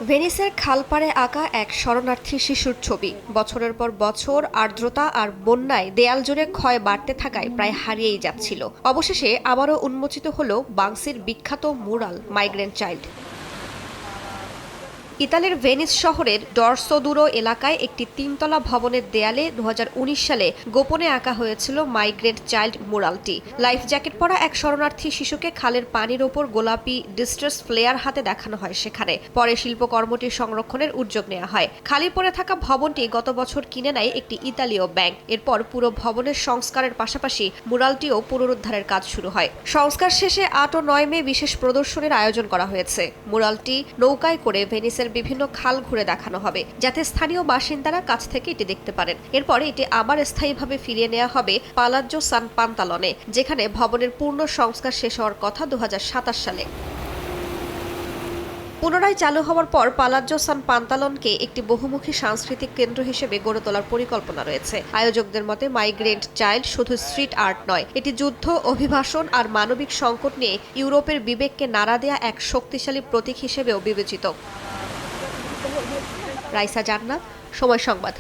ভেনিসের খালপাড়ে আঁকা এক শরণার্থী শিশুর ছবি। বছরের পর বছর আর্দ্রতা আর বন্যায় দেয়াল জুড়ে ক্ষয় বাড়তে থাকায় প্রায় হারিয়েই যাচ্ছিল। অবশেষে আবারও উন্মোচিত হলো বাংসির বিখ্যাত মুরাল মাইগ্রেন্ট চাইল্ড। ইতালির ভেনিস শহরের ডরসোদুরো এলাকায় একটি তিনতলা ভবনের দেয়ালে 2019 সালে গোপনে আঁকা হয়েছিল মাইগ্রেন্ট চাইল্ড মুরালটি। লাইফ জ্যাকেট পরা এক শরণার্থী শিশুকে খালের পানির ওপর গোলাপি ডিস্ট্রেস ফ্লেয়ার হাতে দেখানো হয় সেখানে। পরে শিল্পকর্মটি সংরক্ষণের উদ্যোগ নেওয়া হয়। খালি পড়ে থাকা ভবনটি গত বছর কিনে নেয় একটি ইতালীয় ব্যাংক। এরপর পুরো ভবনের সংস্কারের পাশাপাশি মুরালটিও পুনরুদ্ধারের কাজ শুরু হয়। সংস্কার শেষে 8 ও 9 মে বিশেষ প্রদর্শনীর আয়োজন করা হয়েছে। মুরালটি নৌকায় করে ভেনিসের বিভিন্ন খাল ঘুরে দেখানো হবে, যাতে স্থানীয় বাসিন্দারা কাছ থেকে এটি দেখতে পারেন। এরপরে এটি আবার স্থায়ীভাবে ফিরিয়ে নেওয়া হবে পালাজ্জো সান পান্তালনে, যেখানে ভবনের পূর্ণ সংস্কার শেষ হওয়ার কথা 2027 সালে। পুনরায় চালু হওয়ার পর পালাজ্জো সান পান্তালনকে একটি বহুমুখী সাংস্কৃতিক কেন্দ্র হিসেবে গড়ে তোলার পরিকল্পনা রয়েছে। আয়োজকদের মতে মাইগ্রেন্ট চাইল্ড শুধু স্ট্রিট আর্ট নয়, এটি যুদ্ধ, অভিবাসন আর মানবিক সংকট নিয়ে ইউরোপের বিবেককে নাড়া দেয়া এক শক্তিশালী প্রতীক হিসেবেও বিবেচিত। রাইসা জান্নাত, সময় সংবাদ।